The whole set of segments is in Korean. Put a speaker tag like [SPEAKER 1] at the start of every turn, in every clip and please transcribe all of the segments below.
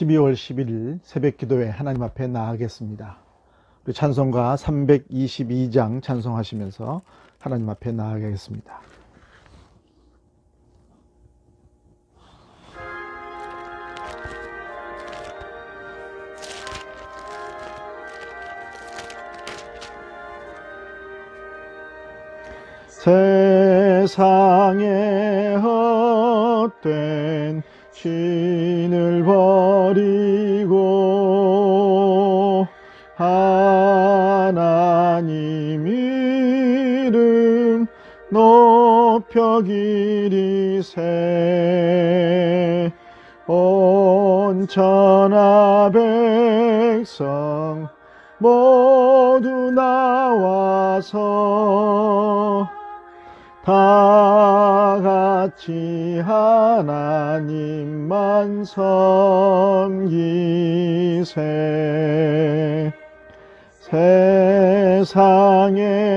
[SPEAKER 1] 12월 11일 새벽기도에 하나님 앞에 나아가겠습니다. 우리 찬송가 322장 찬송하시면서 하나님 앞에 나아가겠습니다. 세상에 헛된 신을 버리고 하나님 이름 높여 기리세. 온 천하 백성 모두 나와서 다 같이 하나님만 섬기세. 세상에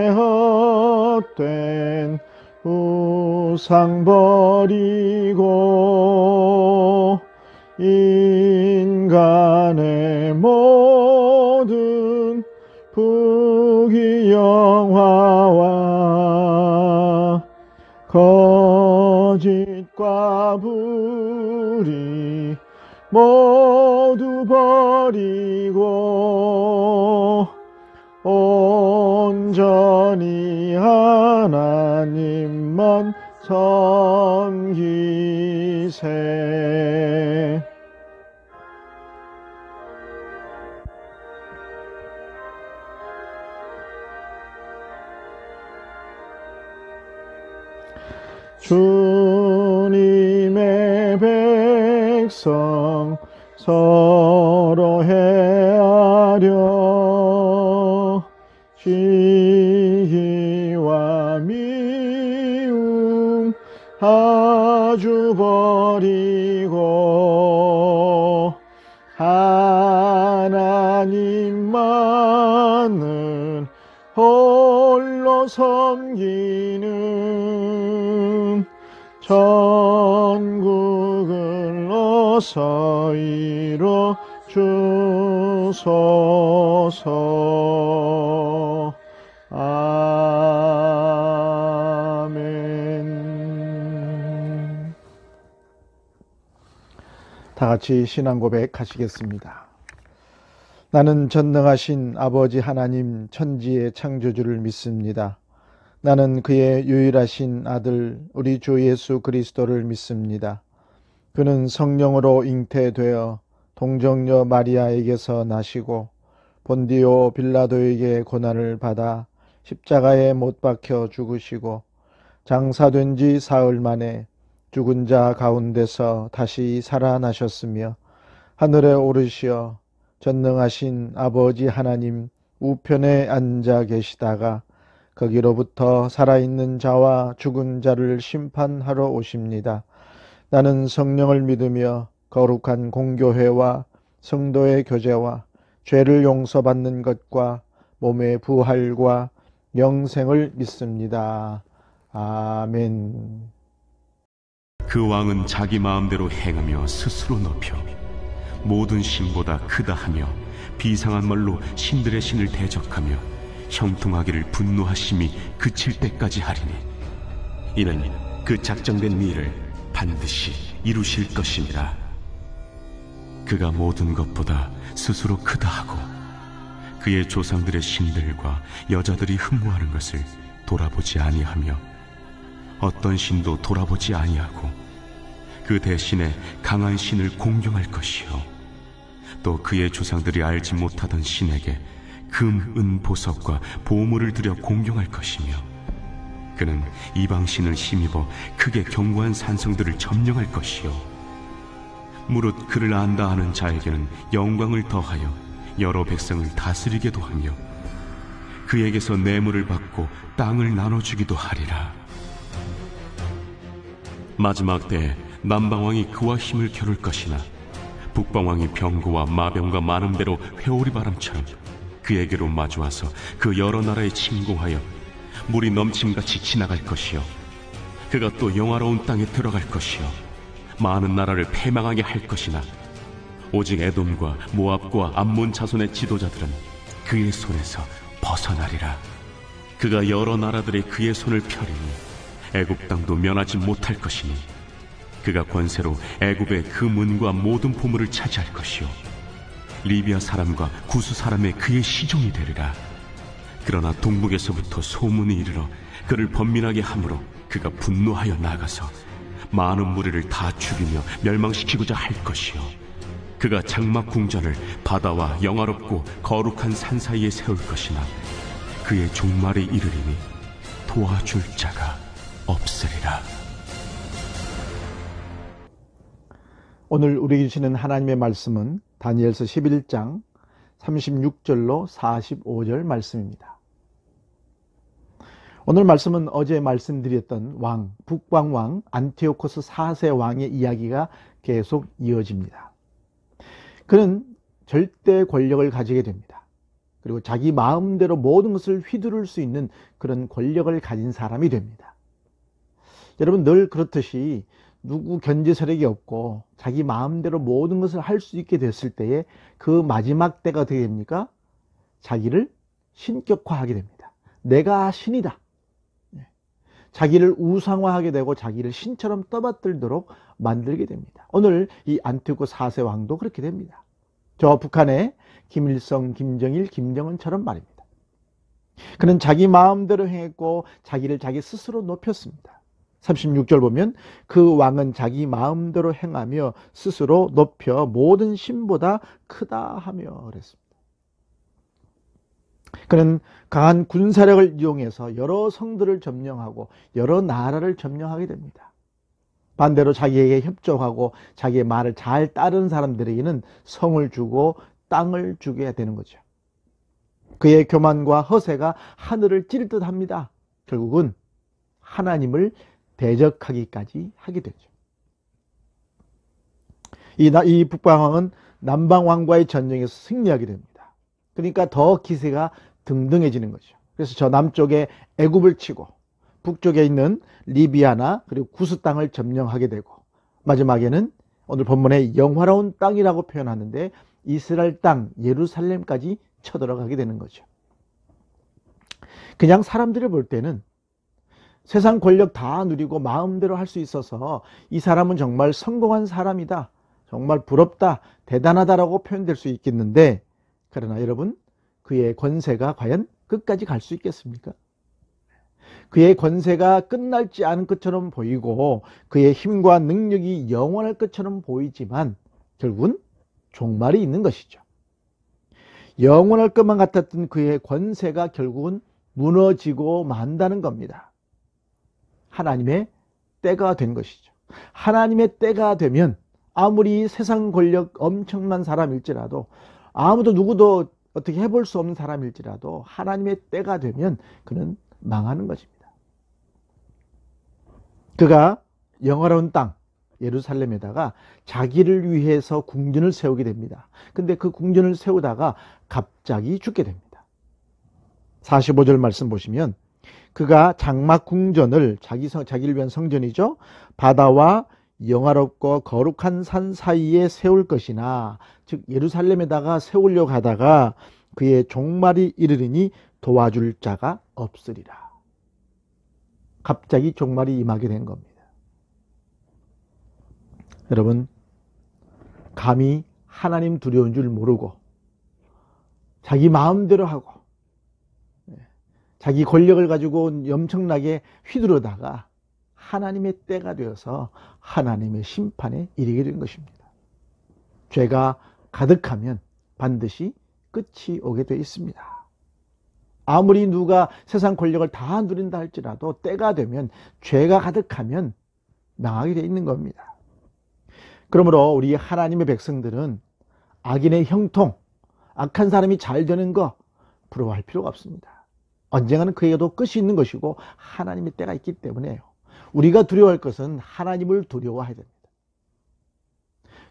[SPEAKER 1] 헛된 우상 버리고 인간의 모든 부귀영화와 거짓과 불의 모두 버리고 온전히 하나님만 섬기세. 주님의 백성 서로 헤아려 시기와 미움 아주 버리고 하나님만을 홀로 섬기는 천국을 어서 이뤄 주소서. 아멘. 다 같이 신앙 고백하시겠습니다. 나는 전능하신 아버지 하나님 천지의 창조주를 믿습니다. 나는 그의 유일하신 아들 우리 주 예수 그리스도를 믿습니다. 그는 성령으로 잉태되어 동정녀 마리아에게서 나시고 본디오 빌라도에게 고난을 받아 십자가에 못 박혀 죽으시고 장사된 지 사흘 만에 죽은 자 가운데서 다시 살아나셨으며 하늘에 오르시어 전능하신 아버지 하나님 우편에 앉아 계시다가 거기로부터 살아있는 자와 죽은 자를 심판하러 오십니다. 나는 성령을 믿으며 거룩한 공교회와 성도의 교제와 죄를 용서받는 것과 몸의 부활과 영생을 믿습니다. 아멘.
[SPEAKER 2] 그 왕은 자기 마음대로 행하며 스스로 높여 모든 신보다 크다 하며 비상한 말로 신들의 신을 대적하며 형통하기를 분노하심이 그칠 때까지 하리니 이는 그 작정된 일을 반드시 이루실 것이니라. 그가 모든 것보다 스스로 크다 하고 그의 조상들의 신들과 여자들이 흠모하는 것을 돌아보지 아니하며 어떤 신도 돌아보지 아니하고 그 대신에 강한 신을 공경할 것이요 또 그의 조상들이 알지 못하던 신에게 금, 은, 보석과 보물을 들여 공경할 것이며 그는 이방신을 힘입어 크게 견고한 산성들을 점령할 것이요 무릇 그를 안다 하는 자에게는 영광을 더하여 여러 백성을 다스리게도 하며 그에게서 뇌물을 받고 땅을 나눠주기도 하리라. 마지막 때에 남방왕이 그와 힘을 겨룰 것이나 북방왕이 병거와 마병과 많은 배로 회오리 바람처럼 그에게로 마주와서 그 여러 나라에 침공하여 물이 넘침같이 지나갈 것이요 그가 또 영화로운 땅에 들어갈 것이요 많은 나라를 패망하게 할 것이나 오직 에돔과 모압과 암몬 자손의 지도자들은 그의 손에서 벗어나리라. 그가 여러 나라들의 그의 손을 펴리니 애굽 땅도 면하지 못할 것이니 그가 권세로 애굽의 그 문과 모든 보물을 차지할 것이요 리비아 사람과 구스 사람의 그의 시종이 되리라. 그러나 동북에서부터 소문이 이르러 그를 번민하게 하므로 그가 분노하여 나가서 많은 무리를 다 죽이며 멸망시키고자 할 것이요 그가 장막 궁전을 바다와 영화롭고 거룩한 산 사이에 세울 것이나 그의 종말에 이르리니 도와줄 자가 없으리라.
[SPEAKER 1] 오늘 우리에게 주시는 하나님의 말씀은 다니엘서 11장 36절로 45절 말씀입니다. 오늘 말씀은 어제 말씀드렸던 왕, 북왕 안티오코스 4세 왕의 이야기가 계속 이어집니다. 그는 절대 권력을 가지게 됩니다. 그리고 자기 마음대로 모든 것을 휘두를 수 있는 그런 권력을 가진 사람이 됩니다. 여러분, 늘 그렇듯이 누구 견제 세력이 없고 자기 마음대로 모든 것을 할 수 있게 됐을 때에 그 마지막 때가 어떻게 됩니까? 자기를 신격화하게 됩니다. 내가 신이다. 자기를 우상화하게 되고 자기를 신처럼 떠받들도록 만들게 됩니다. 오늘 이 안티오코스 4세 왕도 그렇게 됩니다. 저 북한의 김일성, 김정일, 김정은처럼 말입니다. 그는 자기 마음대로 행했고 자기를 자기 스스로 높였습니다. 36절 보면 그 왕은 자기 마음대로 행하며 스스로 높여 모든 신보다 크다 하며 그랬습니다. 그는 강한 군사력을 이용해서 여러 성들을 점령하고 여러 나라를 점령하게 됩니다. 반대로 자기에게 협조하고 자기의 말을 잘 따르는 사람들에게는 성을 주고 땅을 주게 되는 거죠. 그의 교만과 허세가 하늘을 찌를 듯 합니다. 결국은 하나님을 대적하기까지 하게 되죠. 이 북방왕은 남방왕과의 전쟁에서 승리하게 됩니다. 그러니까 더 기세가 등등해지는 거죠. 그래서 저 남쪽에 애굽을 치고 북쪽에 있는 리비아나 그리고 구스 땅을 점령하게 되고 마지막에는 오늘 본문에 영화로운 땅이라고 표현하는데 이스라엘 땅 예루살렘까지 쳐들어가게 되는 거죠. 그냥 사람들이 볼 때는 세상 권력 다 누리고 마음대로 할 수 있어서 이 사람은 정말 성공한 사람이다, 정말 부럽다, 대단하다라고 표현될 수 있겠는데, 그러나 여러분, 그의 권세가 과연 끝까지 갈 수 있겠습니까? 그의 권세가 끝날지 않은 것처럼 보이고 그의 힘과 능력이 영원할 것처럼 보이지만 결국은 종말이 있는 것이죠. 영원할 것만 같았던 그의 권세가 결국은 무너지고 만다는 겁니다. 하나님의 때가 된 것이죠. 하나님의 때가 되면 아무리 세상 권력 엄청난 사람일지라도, 아무도 누구도 어떻게 해볼 수 없는 사람일지라도 하나님의 때가 되면 그는 망하는 것입니다. 그가 영화로운 땅 예루살렘에다가 자기를 위해서 궁전을 세우게 됩니다. 근데 그 궁전을 세우다가 갑자기 죽게 됩니다. 45절 말씀 보시면 그가 장막 궁전을 자기를 위한 성전이죠, 바다와 영화롭고 거룩한 산 사이에 세울 것이나, 즉 예루살렘에다가 세우려고 하다가 그의 종말이 이르리니 도와줄 자가 없으리라. 갑자기 종말이 임하게 된 겁니다. 여러분, 감히 하나님 두려운 줄 모르고 자기 마음대로 하고 자기 권력을 가지고 엄청나게 휘두르다가 하나님의 때가 되어서 하나님의 심판에 이르게 된 것입니다. 죄가 가득하면 반드시 끝이 오게 되어 있습니다. 아무리 누가 세상 권력을 다 누린다 할지라도 때가 되면, 죄가 가득하면 망하게 되어 있는 겁니다. 그러므로 우리 하나님의 백성들은 악인의 형통, 악한 사람이 잘 되는 거 부러워할 필요가 없습니다. 언젠가는 그에게도 끝이 있는 것이고 하나님의 때가 있기 때문에요. 우리가 두려워할 것은 하나님을 두려워해야 됩니다.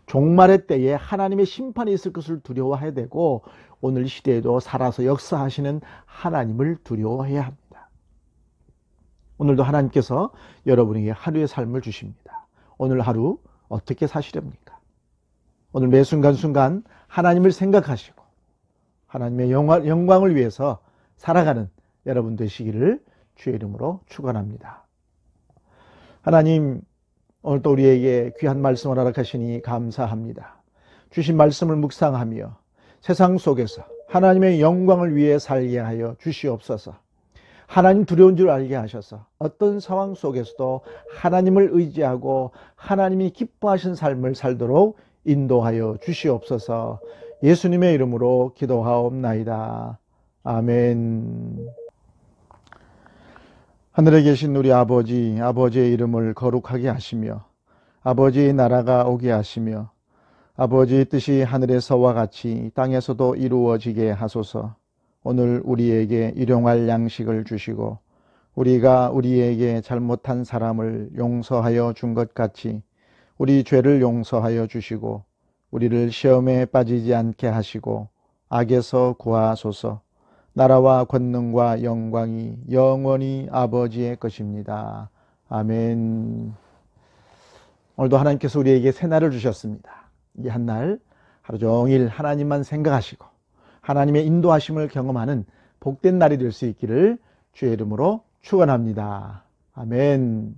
[SPEAKER 1] 종말의 때에 하나님의 심판이 있을 것을 두려워해야 되고, 오늘 시대에도 살아서 역사하시는 하나님을 두려워해야 합니다. 오늘도 하나님께서 여러분에게 하루의 삶을 주십니다. 오늘 하루 어떻게 사시렵니까? 오늘 매 순간순간 하나님을 생각하시고 하나님의 영광을 위해서 살아가는 여러분 되시기를 주의 이름으로 축원합니다. 하나님, 오늘도 우리에게 귀한 말씀을 허락하시니 감사합니다. 주신 말씀을 묵상하며 세상 속에서 하나님의 영광을 위해 살게 하여 주시옵소서. 하나님 두려운 줄 알게 하셔서 어떤 상황 속에서도 하나님을 의지하고 하나님이 기뻐하신 삶을 살도록 인도하여 주시옵소서. 예수님의 이름으로 기도하옵나이다. 아멘. 하늘에 계신 우리 아버지, 아버지의 이름을 거룩하게 하시며 아버지의 나라가 오게 하시며 아버지의 뜻이 하늘에서와 같이 땅에서도 이루어지게 하소서. 오늘 우리에게 일용할 양식을 주시고 우리가 우리에게 잘못한 사람을 용서하여 준 것 같이 우리 죄를 용서하여 주시고 우리를 시험에 빠지지 않게 하시고 악에서 구하소서. 나라와 권능과 영광이 영원히 아버지의 것입니다. 아멘. 오늘도 하나님께서 우리에게 새날을 주셨습니다. 이 한날 하루 종일 하나님만 생각하시고 하나님의 인도하심을 경험하는 복된 날이 될 수 있기를 주의 이름으로 축원합니다. 아멘.